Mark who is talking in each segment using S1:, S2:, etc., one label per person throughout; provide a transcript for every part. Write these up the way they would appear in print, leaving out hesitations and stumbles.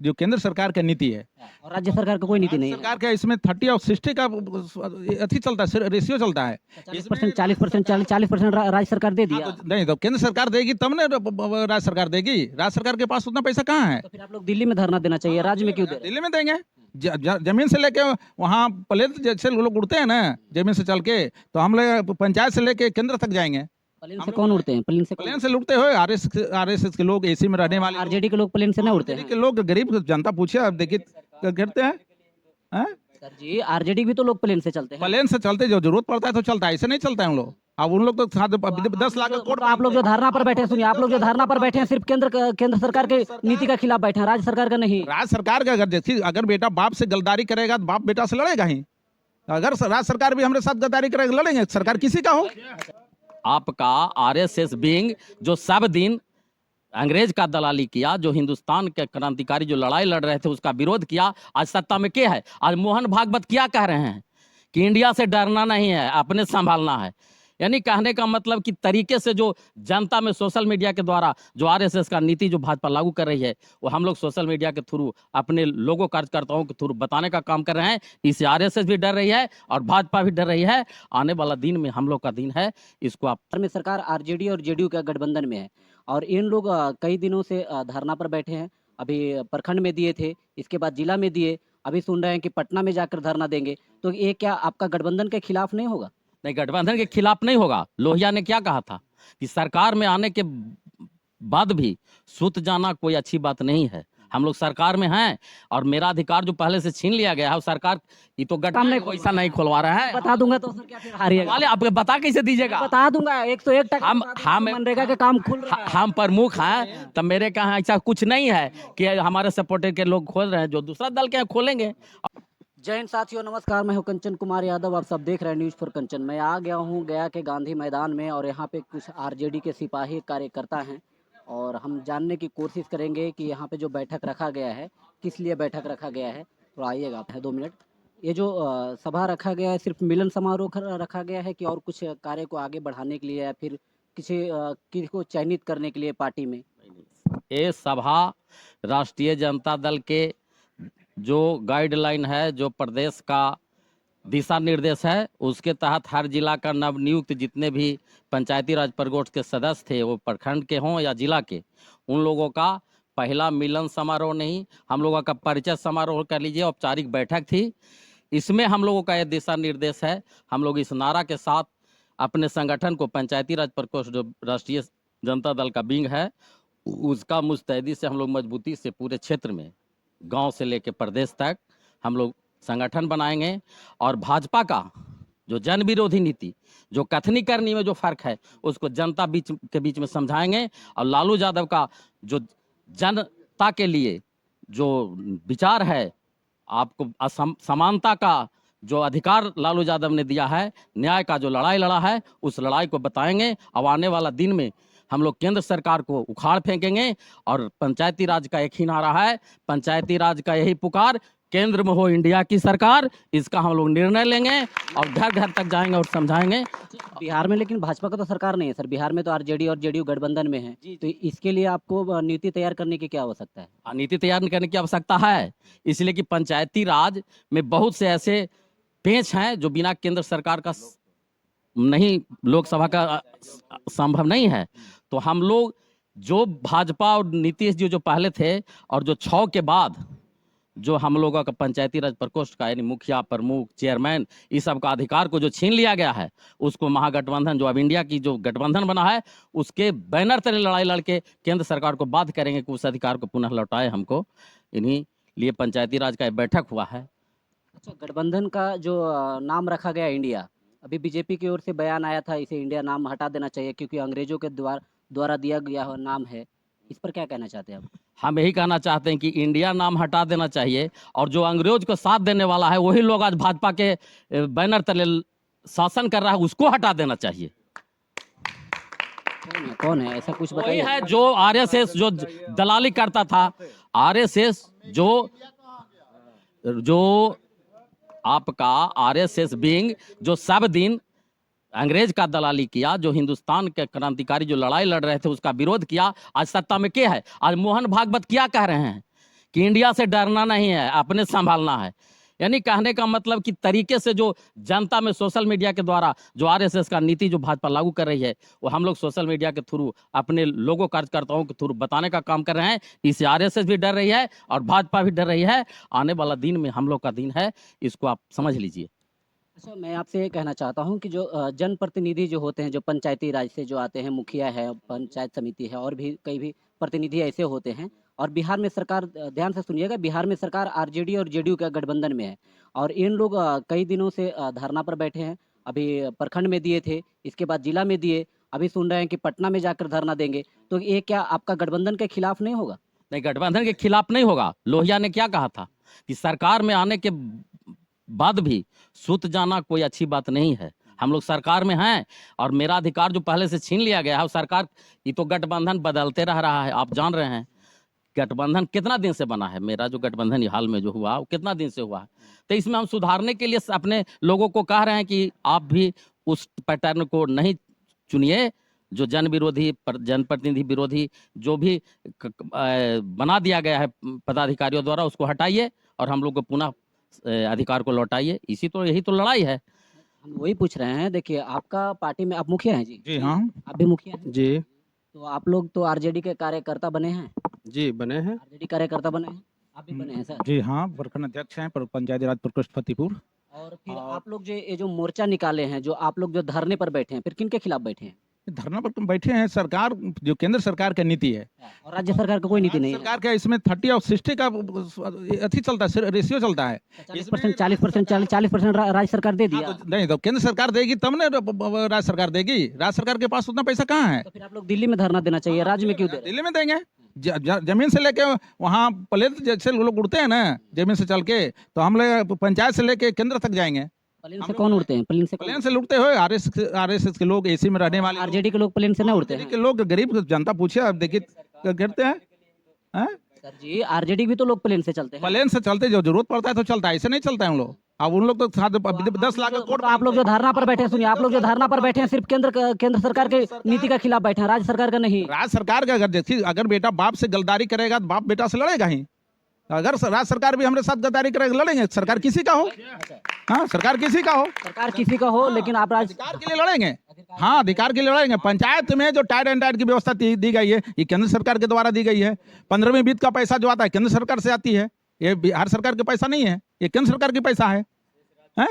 S1: जो केंद्र सरकार का नीति है।
S2: और राज्य सरकार का कोई नीति नहीं है।
S1: सरकार का इसमें 30 और 60 का अथी चलता है, रेशियो चलता है।
S2: 40%, 40% राज्य सरकार दे दिया।
S1: तो नहीं, तो केंद्र सरकार देगी तब ना राज्य सरकार देगी। राज्य सरकार के पास उतना पैसा कहाँ है?
S2: तो फिर आप लोग दिल्ली में धरना देना चाहिए, राज्य में क्यों दे रहे हैं?
S1: दिल्ली में देंगे। जमीन से लेके वहाँ प्लेन जैसे लोग उड़ते हैं ना जमीन से चल के, तो हम लोग पंचायत से लेके केंद्र तक जाएंगे।
S2: प्लेन से कौन उड़ते हैं?
S1: प्लेन से उड़ते हुए आरएसएस के लोग, एसी में रहने वाले,
S2: आरजेडी के लोग प्लेन से ना उड़ते हैं?
S1: के लोग, गरीब जनता पूछिए, अब देखिए करते हैं।
S2: सर जी, आरजेडी भी तो लोग प्लेन से चलते हैं।
S1: प्लेन से चलते, जो जरूरत पड़ता है तो चलता है, ऐसे नहीं चलता है हम लोग। अब उन लोग तो 10 लाख का कोट।
S2: आप लोग जो धरना पर बैठे हैं, सुनिए, आप लोग जो धरना पर बैठे हैं सिर्फ केंद्र सरकार के नीति का खिलाफ बैठे हैं, राज्य सरकार का नहीं।
S1: राज्य सरकार का अगर देखिए, अगर बेटा बाप से गद्दारी करेगा तो बाप बेटा से लड़ेगा ही। अगर राज्य सरकार भी हमारे साथ गद्दारी करेगा, लड़ेंगे। सरकार किसी का हो।
S3: आपका आरएसएस विंग जो सब दिन अंग्रेज का दलाली किया, जो हिंदुस्तान के क्रांतिकारी जो लड़ाई लड़ रहे थे उसका विरोध किया, आज सत्ता में क्या है? आज मोहन भागवत क्या कह रहे हैं कि इंडिया से डरना नहीं है, अपने संभालना है। यानी कहने का मतलब कि तरीके से जो जनता में सोशल मीडिया के द्वारा जो आरएसएस का नीति जो भाजपा लागू कर रही है, वो हम लोग सोशल मीडिया के थ्रू अपने लोगों कार्यकर्ताओं के थ्रू बताने का काम कर रहे हैं। इससे आरएसएस भी डर रही है और भाजपा भी डर रही है। आने वाला दिन में हम लोग का दिन है, इसको आप
S2: में सरकार आरजेडी और जेडीयू का गठबंधन में है और इन लोग कई दिनों से धरना पर बैठे हैं। अभी प्रखंड में दिए थे, इसके बाद जिला में दिए, अभी सुन रहे हैं कि पटना में जाकर धरना देंगे। तो ये क्या आपका गठबंधन के खिलाफ नहीं होगा?
S3: नहीं, गठबंधन के खिलाफ नहीं होगा। लोहिया ने क्या कहा था कि सरकार में आने के बाद भी सुत जाना कोई अच्छी बात नहीं है। हम लोग सरकार में हैं और मेरा अधिकार जो पहले से छीन लिया गया है, सरकार ये तो गठबंधन पैसा नहीं खुलवा रहा है।
S2: बता दूंगा तो सर क्या फिर हारिएगा?
S3: वाले आप बता कैसे दीजिएगा?
S2: बता दूंगा 101
S3: हम
S2: मनरेगा का काम खुल रहा है।
S3: हम प्रमुख हैं, तब मेरे कहाँ ऐसा कुछ नहीं है कि हमारे सपोर्टर के लोग खोल रहे हैं, जो दूसरा दल के हैं खोलेंगे।
S2: जय हिंद साथियों, नमस्कार। मैं हूं कंचन कुमार यादव, आप सब देख रहे हैं न्यूज़ फॉर कंचन। मैं आ गया हूं गया के गांधी मैदान में और यहां पे कुछ आरजेडी के सिपाही कार्यकर्ता हैं और हम जानने की कोशिश करेंगे कि यहां पे जो बैठक रखा गया है, किस लिए बैठक रखा गया है। तो आइएगा, 2 मिनट। ये जो सभा रखा गया है, सिर्फ मिलन समारोह रखा गया है कि और कुछ कार्य को आगे बढ़ाने के लिए या फिर किसी को चयनित करने के लिए पार्टी में?
S3: ये सभा राष्ट्रीय जनता दल के जो गाइडलाइन है, जो प्रदेश का दिशा निर्देश है, उसके तहत हर जिला का नवनियुक्त जितने भी पंचायती राज प्रकोष्ठ के सदस्य थे, वो प्रखंड के हों या जिला के, उन लोगों का पहला मिलन समारोह नहीं, हम लोगों का परिचय समारोह कर लीजिए, औपचारिक बैठक थी। इसमें हम लोगों का यह दिशा निर्देश है। हम लोग इस नारा के साथ अपने संगठन को, पंचायती राज प्रकोष्ठ जो राष्ट्रीय जनता दल का विंग है, उसका मुस्तैदी से हम लोग मजबूती से पूरे क्षेत्र में, गांव से लेकर प्रदेश तक हम लोग संगठन बनाएंगे। और भाजपा का जो जन विरोधी नीति, जो कथनी करनी में जो फर्क है, उसको जनता के बीच में समझाएंगे। और लालू यादव का जो जनता के लिए जो विचार है, आपको समानता का जो अधिकार लालू यादव ने दिया है, न्याय का जो लड़ाई लड़ा है, उस लड़ाई को बताएंगे। अब आने वाला दिन में हम लोग केंद्र सरकार को उखाड़ फेंकेंगे और पंचायती राज का एक ही नारा है, पंचायती राज का यही पुकार, केंद्र में हो इंडिया की सरकार। इसका हम लोग निर्णय लेंगे और घर घर तक जाएंगे और समझाएंगे।
S2: बिहार में लेकिन भाजपा का तो सरकार नहीं है सर, बिहार में तो आरजेडी और जेडीयू गठबंधन में है, तो इसके लिए आपको नीति तैयार करने की क्या आवश्यकता है?
S3: नीति तैयार करने की आवश्यकता है, इसलिए कि पंचायती राज में बहुत से ऐसे पेच हैं जो बिना केंद्र सरकार का नहीं, लोकसभा का संभव नहीं है। तो हम लोग जो भाजपा और नीतीश जी जो पहले थे और जो 6 के बाद जो हम लोगों का पंचायती राज प्रकोष्ठ का, यानी मुखिया, प्रमुख, चेयरमैन, इस सब का अधिकार को जो छीन लिया गया है, उसको महागठबंधन जो अब इंडिया की जो गठबंधन बना है, उसके बैनर तले लड़ाई लड़के केंद्र सरकार को बाध्य करेंगे कि उस अधिकार को पुनः लौटाए हमको। इन्हीं लिए पंचायती राज का बैठक हुआ है।
S2: अच्छा, गठबंधन का जो नाम रखा गया इंडिया, अभी बीजेपी की ओर से बयान आया था इसे इंडिया नाम हटा देना चाहिए क्योंकि अंग्रेजों के द्वारा दिया गया नाम है। इस पर क्या कहना चाहते हैं आप?
S3: हम यही कहना चाहते हैं कि इंडिया नाम हटा देना चाहिए और जो अंग्रेज को साथ देने वाला है, वही लोग आज भाजपा के बैनर तले शासन कर रहा है, उसको हटा देना चाहिए।
S2: कौन है ऐसा, कुछ बताइए।
S3: वही है जो आरएसएस जो दलाली करता था, आरएसएस जो आपका आरएसएस विंग जो सब दिन अंग्रेज का दलाली किया, जो हिंदुस्तान के क्रांतिकारी जो लड़ाई लड़ रहे थे उसका विरोध किया, आज सत्ता में क्या है? आज मोहन भागवत क्या कह रहे हैं कि कि इंडिया से डरना नहीं है, अपने संभालना है। यानी कहने का मतलब कि तरीके से जो जनता में सोशल मीडिया के द्वारा जो आरएसएस का नीति जो भाजपा लागू कर रही है, वो हम लोग सोशल मीडिया के थ्रू अपने लोगों कार्यकर्ताओं के थ्रू बताने का काम कर रहे हैं। इससे आरएसएस भी डर रही है और भाजपा भी डर रही है। आने वाला दिन में हम लोग का दिन है, इसको आप समझ लीजिए।
S2: अच्छा, मैं आपसे ये कहना चाहता हूँ कि जो जनप्रतिनिधि जो होते हैं, जो पंचायती राज से जो आते हैं, मुखिया है, पंचायत समिति है और भी कई भी प्रतिनिधि ऐसे होते हैं, और बिहार में सरकार, ध्यान से सुनिएगा, बिहार में सरकार आरजेडी और जेडीयू का गठबंधन में है, और इन लोग कई दिनों से धरना पर बैठे हैं। अभी प्रखंड में दिए थे, इसके बाद जिला में दिए, अभी सुन रहे हैं कि पटना में जाकर धरना देंगे। तो ये क्या आपका गठबंधन के खिलाफ नहीं होगा?
S3: नहीं, गठबंधन के खिलाफ नहीं होगा। लोहिया ने क्या कहा था कि सरकार में आने के बाद भी सुत जाना कोई अच्छी बात नहीं है। हम लोग सरकार में हैं और मेरा अधिकार जो पहले से छीन लिया गया है, सरकार, ये तो गठबंधन बदलते रह रहा है, आप जान रहे हैं। गठबंधन कितना दिन से बना है? मेरा जो गठबंधन हाल में जो हुआ वो कितना दिन से हुआ है? तो इसमें हम सुधारने के लिए अपने लोगों को कह रहे हैं कि आप भी उस पैटर्न को नहीं चुनिए, जो जन विरोधी, जनप्रतिनिधि विरोधी जो भी बना दिया गया है पदाधिकारियों द्वारा, उसको हटाइए और हम लोग को पुनः अधिकार को लौटाइए। यही तो लड़ाई है।
S2: हम वही पूछ रहे हैं। देखिए, आपका पार्टी में आप मुखिया हैं जी?
S1: जी हाँ।
S2: आप भी मुखिया हैं?
S4: जी,
S2: तो आप लोग तो आरजेडी के कार्यकर्ता बने हैं?
S4: जी बने हैं।
S2: आरजेडी कार्यकर्ता बने हैं? आप भी बने हैं सर?
S1: जी हाँ, प्रखंड अध्यक्ष हैं पंचायती राज प्रकोष्ठ फतेहपुर।
S2: और फिर आप लोग जो ये जो मोर्चा निकाले हैं, जो आप लोग जो धरने पर बैठे हैं, फिर किन के खिलाफ बैठे हैं?
S1: धरना पर तुम बैठे हैं, सरकार जो केंद्र सरकार की नीति है,
S2: और राज्य सरकार का कोई नीति नहीं है?
S1: सरकार का इसमें 30 और 60 का अथी चलता है, रेशियो चलता है।
S2: 40% 40% राज्य सरकार दे दिया।
S1: तो नहीं, तो केंद्र सरकार देगी तब ना राज्य सरकार देगी। राज्य सरकार के पास उतना पैसा कहाँ है?
S2: तो फिर आप लोग दिल्ली में धरना देना चाहिए, राज्य में क्यों दे रहे हैं?
S1: दिल्ली में देंगे। जमीन से लेके वहाँ प्लेन जैसे लोग उड़ते हैं ना, जमीन से चल के, तो हम लोग पंचायत से लेके केंद्र तक जाएंगे।
S2: प्लेन से कौन उड़ते हैं?
S1: प्लेन से लुटते हुए आरएसएस के लोग, एसी में रहने वाले
S2: आरजेडी के लोग प्लेन से नहीं उड़ते
S1: आरजेडी
S2: हैं?
S1: के लोग, गरीब जनता पूछे, अब देखिए क्या करते हैं।
S2: सर जी, आरजेडी भी तो लोग प्लेन से चलते हैं।
S1: प्लेन से चलते, जो जरूरत पड़ता है तो चलता है, ऐसे नहीं चलता है हम लोग। अब उन लोग तो 10 लाख का कोट।
S2: आप लोग जो धरना पर बैठे हैं, सुनिए, आप लोग जो धरना पर बैठे हैं, सिर्फ केंद्र सरकार के नीति का खिलाफ बैठे हैं, राज्य सरकार का नहीं।
S1: राज्य सरकार का अगर देखिए, अगर बेटा बाप से गद्दारी करेगा तो बाप बेटा से लड़ेगा ही। अगर राज्य सरकार भी हमारे साथ गद्दारी करेगा, लड़ेंगे। सरकार किसी का हो, हाँ, सरकार किसी का हो,
S2: सरकार किसी का हो, लेकिन आप राज्य
S1: अधिकार के लिए लड़ेंगे। हाँ, अधिकार के लिए लड़ेंगे। पंचायत में जो टायर एंड टायर की व्यवस्था दी गई है, ये केंद्र सरकार के द्वारा दी गई है। 15वीं वित्त का पैसा जो आता है केंद्र सरकार से आती है, ये बिहार सरकार के पैसा नहीं है, ये केंद्र सरकार की पैसा है।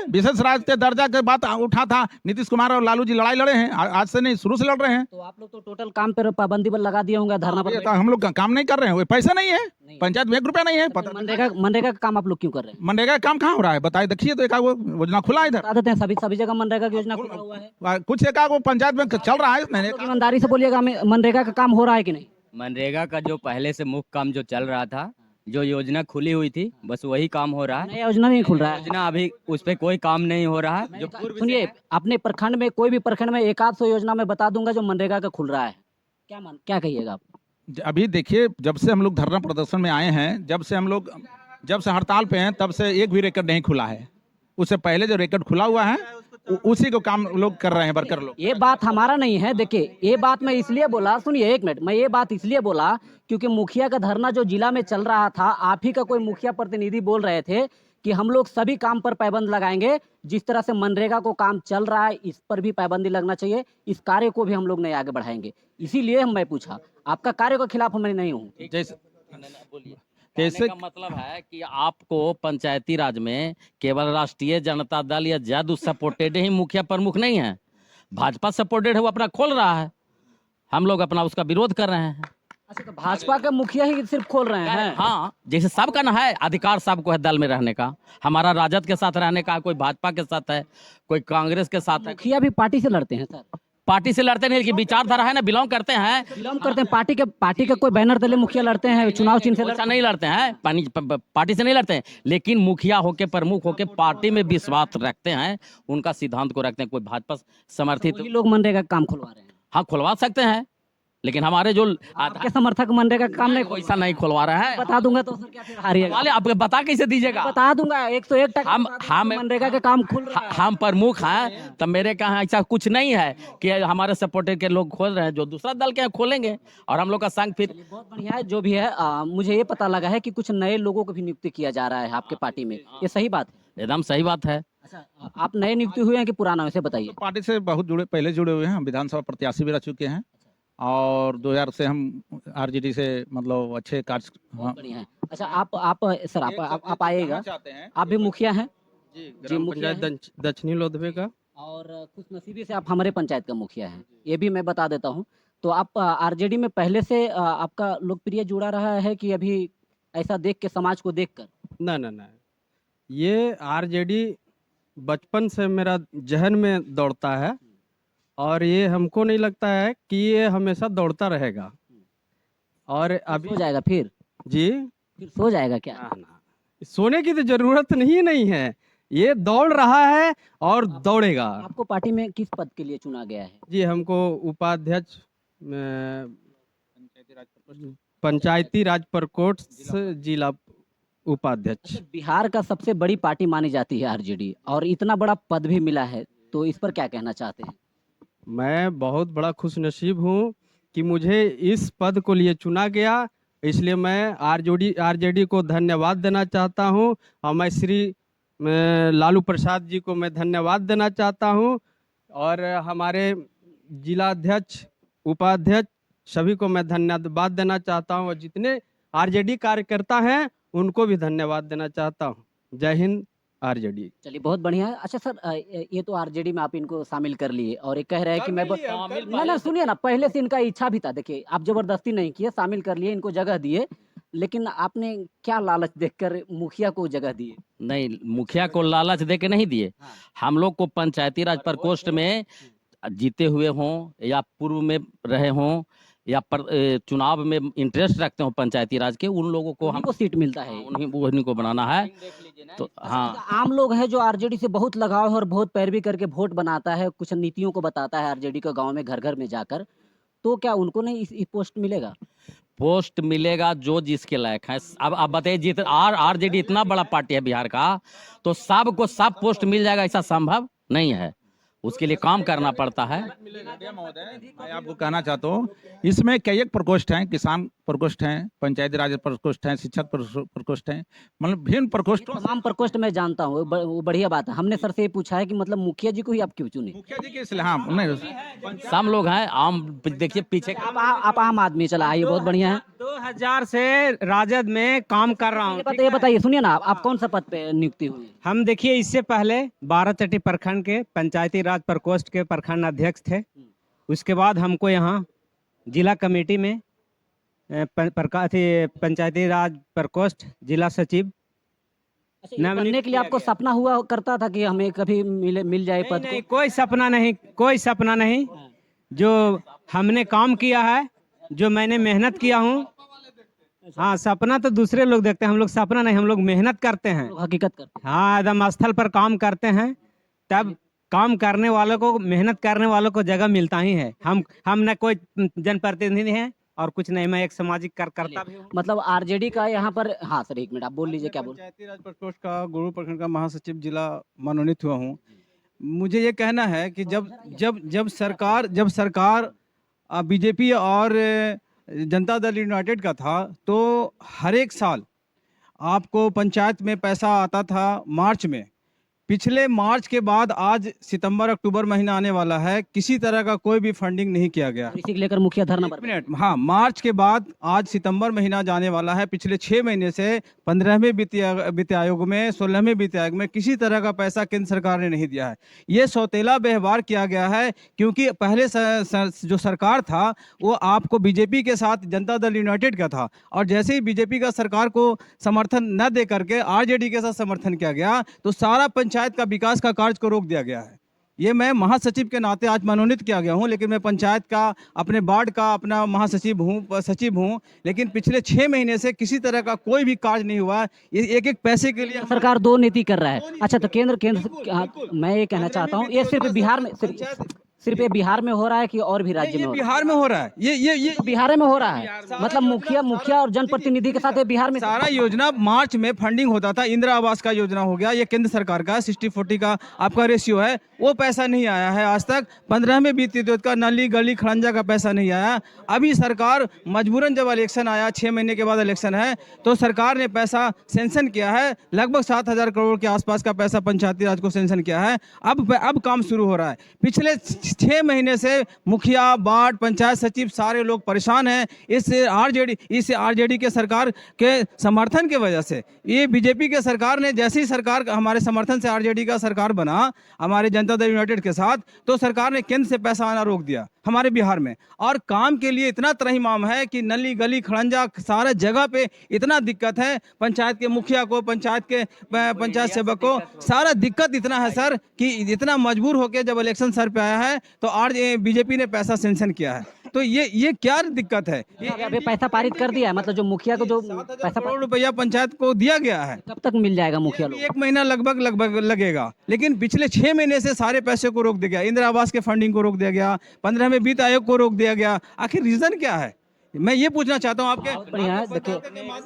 S1: विशेष राज्य के दर्जा के बात उठा था, नीतीश कुमार और लालू जी लड़ाई लड़े हैं, आज से नहीं, शुरू से लड़ रहे हैं।
S2: तो आप लोग तो टोटल काम पर पाबंदी पर लगा दिए होंगे, धरना पर
S1: तो हम लोग काम नहीं कर रहे हैं, वो पैसा नहीं है, पंचायत में 1 रुपया नहीं है। पता
S2: मनरेगा का काम आप लोग क्यों कर रहे हैं?
S1: मनरेगा का काम कहाँ हो रहा है बताइए? देखिए तो एक योजना खुला है इधर,
S2: बता देते हैं, सभी जगह मनरेगा की योजना खुला हुआ है।
S1: कुछ एक पंचायत में चल रहा है। मैंने
S2: ईमानदारी से बोलिएगा, मनरेगा का काम हो रहा है कि नहीं?
S5: मनरेगा का जो पहले से मुख्य काम जो चल रहा था, जो योजना खुली हुई थी, बस वही काम हो रहा है।
S2: नया योजना नहीं खुल रहा है?
S5: योजना अभी उस पे कोई काम नहीं हो रहा है। जो
S2: सुनिए, अपने प्रखंड में, कोई भी प्रखंड में 1-800 योजना में बता दूंगा जो मनरेगा का खुल रहा है। क्या कहिएगा आप?
S1: अभी देखिए, जब से हम लोग धरना प्रदर्शन में आए हैं, जब से हड़ताल पे हैं, तब से एक भी रिकॉर्ड नहीं खुला है। उससे पहले जो रिकॉर्ड खुला हुआ है, उसी को काम लोग कर रहे हैं, वर्कर लोग।
S2: ये बात हमारा नहीं है। देखिए, ये बात मैं इसलिए बोला, सुनिए 1 मिनट, मैं ये बात इसलिए बोला क्योंकि मुखिया का धरना जो जिला में चल रहा था, आप ही का कोई मुखिया प्रतिनिधि बोल रहे थे कि हम लोग सभी काम पर पाबंद लगाएंगे। जिस तरह से मनरेगा को काम चल रहा है, इस पर भी पाबंदी लगना चाहिए, इस कार्य को भी हम लोग नहीं आगे बढ़ाएंगे। इसीलिए मैं पूछा, आपका कार्य के खिलाफ मैं नहीं हूँ।
S3: कहने का मतलब है कि आपको पंचायती राज में केवल राष्ट्रीय जनता दल या जदयू सपोर्टेड ही मुखिया प्रमुख नहीं है, भाजपा सपोर्टेड है, वो अपना खोल रहा है, हम लोग अपना उसका विरोध कर रहे हैं।
S2: अच्छा, तो भाजपा के मुखिया ही सिर्फ खोल रहे हैं?
S3: हाँ, जैसे सबका ना है अधिकार, सबको है दल में रहने का। हमारा राजद के साथ रहने का, कोई भाजपा के साथ है, कोई कांग्रेस के साथ है।
S2: मुखिया भी पार्टी से लड़ते हैं सर?
S3: पार्टी से लड़ते नहीं, लेकिन विचारधारा है ना, बिलोंग करते हैं।
S2: पार्टी के कोई बैनर तले मुखिया लड़ते हैं, चुनाव चिन्ह से
S3: ऐसा नहीं लड़ते हैं, पार्टी से नहीं लड़ते हैं, लेकिन मुखिया होके, प्रमुख होके पार्टी में विश्वास रखते हैं, उनका सिद्धांत को रखते हैं। कोई भाजपा समर्थित
S2: लोग मनरेगा का काम खुलवा रहे हैं?
S3: हाँ, खुलवा सकते हैं। लेकिन हमारे जो
S2: आपके समर्थक मनरेगा का काम नहीं
S3: वैसा नहीं खुलवा रहा है।
S2: बता दूंगा तो सर क्या फिर हारिएगा?
S3: वाले आपको बता कैसे दीजिएगा?
S2: बता दूंगा 101%
S3: हम
S2: मनरेगा का काम खुल रहा है।
S3: हम प्रमुख हैं, तो मेरे कहाँ ऐसा कुछ नहीं है कि हमारे सपोर्टर के लोग खोल रहे हैं, जो दूसरा दल के हैं खोलेंगे और हम लोग का संघ फिर।
S2: बहुत बढ़िया है जो भी है। मुझे ये पता लगा है कि कुछ नए लोगों को भी नियुक्ति किया जा रहा है आपके पार्टी में, ये सही बात है?
S3: एकदम सही बात है।
S2: अच्छा, आप नए नियुक्ति हुए हैं कि पुराना, वैसे बताइए।
S1: तो पार्टी से बहुत पहले जुड़े हुए हैं, हम विधानसभा प्रत्याशी भी रह चुके हैं और 2000 से हम आरजेडी से मतलब अच्छे कार्य। हाँ,
S2: बढ़िया है। अच्छा, आप सर आप आइएगा,
S1: चाहते हैं
S2: आप भी मुखिया हैं
S1: जी,
S2: जी, मुखिया हैं।
S4: दक्षिणी लोधवे का।
S2: और कुछ नसीबी से आप हमारे पंचायत का मुखिया हैं, ये भी मैं बता देता हूँ। तो आप आरजेडी में पहले से आपका लोकप्रिय जुड़ा रहा है कि अभी ऐसा देख के, समाज को देख कर?
S4: ना, ये आरजेडी बचपन से मेरा जहन में दौड़ता है और ये हमको नहीं लगता है कि ये हमेशा दौड़ता रहेगा। और अभी
S2: सो जाएगा फिर
S4: जी
S2: सो जाएगा क्या?
S4: ना, सोने की तो जरूरत नहीं है, ये दौड़ रहा है और दौड़ेगा।
S2: आपको पार्टी में किस पद के लिए चुना गया है?
S4: जी हमको उपाध्यक्ष पंचायती राज प्रकोष्ठ जिला उपाध्यक्ष।
S2: अच्छा, बिहार का सबसे बड़ी पार्टी मानी जाती है आरजेडी, और इतना बड़ा पद भी मिला है, तो इस पर क्या कहना चाहते हैं?
S4: मैं बहुत बड़ा खुशनसीब हूँ कि मुझे इस पद को लिए चुना गया, इसलिए मैं आरजेडी को धन्यवाद देना चाहता हूँ और मैं श्री लालू प्रसाद जी को मैं धन्यवाद देना चाहता हूँ और हमारे जिलाध्यक्ष उपाध्यक्ष सभी को मैं धन्यवाद देना चाहता हूँ और जितने आरजेडी कार्यकर्ता हैं उनको भी धन्यवाद देना चाहता हूँ। जय हिंद आरजेडी।
S2: चलिए, बहुत बढ़िया है। अच्छा सर, ये तो आरजेडी में आप इनको शामिल कर लिए और ये कह रहे हैं कि मैं ना सुनिए ना, पहले से इनका इच्छा भी था। देखिए, आप जबरदस्ती नहीं किए, शामिल कर लिए, इनको जगह दिए, लेकिन आपने क्या लालच देखकर मुखिया को जगह दिए?
S3: नहीं, मुखिया को लालच दे के नहीं दिए। हम लोग को पंचायती राज प्रकोष्ठ में जीते हुए हों या पूर्व में रहे हों या चुनाव में इंटरेस्ट रखते हो पंचायती राज के, उन लोगों को
S2: हमको सीट मिलता है,
S3: उन्हीं को बनाना है। तो हाँ,
S2: आम लोग हैं जो आरजेडी से बहुत लगाव है और बहुत पैरवी करके वोट बनाता है, कुछ नीतियों को बताता है आरजेडी को गांव में घर घर में जाकर, तो क्या उनको नहीं इस पोस्ट मिलेगा?
S3: पोस्ट मिलेगा जो जिसके लायक है। अब आप बताइए, आरजेडी इतना बड़ा पार्टी है बिहार का, तो सबको सब पोस्ट मिल जाएगा ऐसा संभव नहीं है, उसके लिए काम करना पड़ता है।
S1: मैं आपको कहना चाहता हूँ, इसमें कई एक प्रकोष्ठ हैं, किसान प्रकोष्ठ हैं, पंचायती राज प्रकोष्ठ हैं, शिक्षक प्रकोष्ठ हैं, मतलब भिन्न प्रकोष्ठों।
S2: तमाम प्रकोष्ठ मैं जानता हूँ, वो बढ़िया बात है। हमने सर से ये पूछा है कि मतलब मुखिया जी को ही आप क्यों चुने?
S1: मुखिया जी के इसलिए हाँ नहीं,
S3: सब लोग हैं आम, देखिए पीछे
S2: आप आम आदमी, चला आइए, बहुत बढ़िया है।
S6: 2000 से राजद में काम कर रहा हूँ।
S2: ये बताइए, सुनिए ना, आप कौन सा पद पे नियुक्ति हुई?
S6: हम देखिए, इससे पहले बाराचट्टी प्रखंड के पंचायती राज प्रकोष्ठ के प्रखंड अध्यक्ष थे। उसके बाद हमको यहाँ जिला कमेटी में पंचायती राज प्रकोष्ठ जिला सचिव
S2: बनने के लिए आपको सपना हुआ करता था कि हमें कभी मिल जाए पद को?
S6: नहीं, कोई सपना नहीं। जो हमने काम किया है, जो मैंने मेहनत किया हूँ, हाँ, सपना तो दूसरे लोग देखते हैं, हम लोग सपना नहीं, हम लोग मेहनत करते हैं,
S2: हकीकत करते हैं।
S6: हाँ, एकदम स्थल पर काम करते हैं, तब काम करने वालों को, मेहनत करने वालों को जगह मिलता ही है। हम न कोई जनप्रतिनिधि हैं और कुछ नहीं, मैं एक सामाजिक कार्यकर्ता भी हूँ।
S2: मतलब आरजेडी का यहाँ पर, हाँ सर एक मिनट आप बोल लीजिए, क्या बोल?
S7: पंचायती राज प्रकोष्ठ का गुरु प्रखंड का महासचिव जिला मनोनीत हुआ हूँ। मुझे ये कहना है कि जब सरकार बीजेपी और जनता दल यूनाइटेड का था, तो हर एक साल आपको पंचायत में पैसा आता था मार्च में। पिछले मार्च के बाद आज सितंबर अक्टूबर महीना आने वाला है, किसी तरह का कोई भी फंडिंग नहीं किया गया।
S2: इसी को लेकर मुखिया धरना पर।
S7: मिनट, हाँ, मार्च के बाद आज सितंबर महीना जाने वाला है, पिछले 6 महीने से 15वें वित्त आयोग में, 16वें वित्त आयोग में किसी तरह का पैसा केंद्र सरकार ने नहीं दिया है। ये सौतेला व्यवहार किया गया है, क्योंकि पहले जो सरकार था वो आपको बीजेपी के साथ जनता दल यूनाइटेड का था, और जैसे ही बीजेपी का सरकार को समर्थन न दे करके आरजेडी के साथ समर्थन किया गया, तो सारा पंचायत का विकास का कार्य को रोक दिया गया है। ये मैं महासचिव के नाते आज मनोनीत किया गया हूं, लेकिन मैं पंचायत का, अपने वार्ड का अपना महासचिव हूं, सचिव हूं, लेकिन पिछले 6 महीने से किसी तरह का कोई भी कार्य नहीं हुआ। ये एक पैसे के लिए
S2: सरकार दो नीति कर रहा है। अच्छा, तो केंद्र मैं ये कहना चाहता हूँ, ये सिर्फ बिहार में सिर्फ ये बिहार में हो रहा है कि और भी राज्य में
S7: ये
S2: हो रहा
S7: बिहार में हो रहा है, ये
S2: है? बिहार में हो रहा है, मतलब मुखिया और जनप्रतिनिधि के साथ ये बिहार में
S7: सारा योजना मार्च में फंडिंग होता था। इंदिरा आवास का योजना हो गया, ये केंद्र सरकार का 60-40 का आपका रेशियो है, वो पैसा नहीं आया है आज तक। 15वें वित्तीय आयोग का नली गली खड़ंजा का पैसा नहीं आया। अभी सरकार मजबूरन, जब इलेक्शन आया, 6 महीने के बाद इलेक्शन है, तो सरकार ने पैसा सेंशन किया है। लगभग 7,000 करोड़ के आसपास का पैसा पंचायती राज को सेंशन किया है। अब काम शुरू हो रहा है। पिछले 6 महीने से मुखिया, वार्ड, पंचायत सचिव सारे लोग परेशान हैं इस आरजेडी के सरकार के समर्थन की वजह से। ये बीजेपी के सरकार ने, जैसी सरकार हमारे समर्थन से आरजेडी का सरकार बना हमारे जनता दल यूनाइटेड के साथ, तो सरकार ने केंद्र से पैसा आना रोक दिया हमारे बिहार में। और काम के लिए इतना त्रहिमाम है कि नली गली खड़ंजा सारे जगह पे इतना दिक्कत है। पंचायत के मुखिया को, पंचायत सेवक को सारा दिक्कत इतना है सर कि इतना मजबूर होकर जब इलेक्शन सर पे आया है तो आज बीजेपी ने पैसा सेंशन किया है। तो ये क्या दिक्कत है?
S2: अभी पैसा पारित कर दिया है, मतलब जो मुखिया को जो
S7: 7,000
S2: पैसा
S7: करोड़ रुपया पंचायत को दिया गया है।
S2: कब तक मिल जाएगा मुखिया लोग?
S7: 1 महीना लगभग लगेगा, लेकिन पिछले 6 महीने से सारे पैसे को रोक दिया गया। इंदिरा आवास के फंडिंग को रोक दिया गया, 15वें वित्त आयोग को रोक दिया गया। आखिर रीजन क्या है? मैं ये पूछना चाहता हूँ आपके।
S2: बढ़िया है।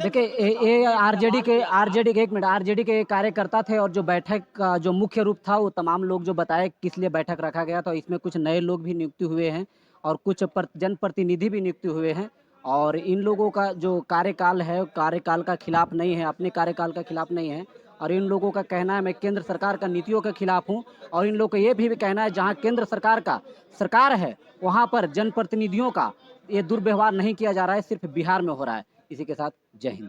S2: देखिए ये आरजेडी के एक मिनट, आरजेडी के कार्यकर्ता थे और जो बैठक का जो मुख्य रूप था वो तमाम लोग जो बताए किस लिए बैठक रखा गया, तो इसमें कुछ नए लोग भी नियुक्ति हुए हैं और कुछ जनप्रतिनिधि भी नियुक्ति हुए हैं। और इन लोगों का जो कार्यकाल है, कार्यकाल का खिलाफ नहीं है, अपने कार्यकाल का खिलाफ नहीं है। और इन लोगों का कहना है मैं केंद्र सरकार का नीतियों के खिलाफ हूं। और इन लोगों का ये भी कहना है जहां केंद्र सरकार है वहां पर जनप्रतिनिधियों का ये दुर्व्यवहार नहीं किया जा रहा है, सिर्फ बिहार में हो रहा है। इसी के साथ जय हिंद।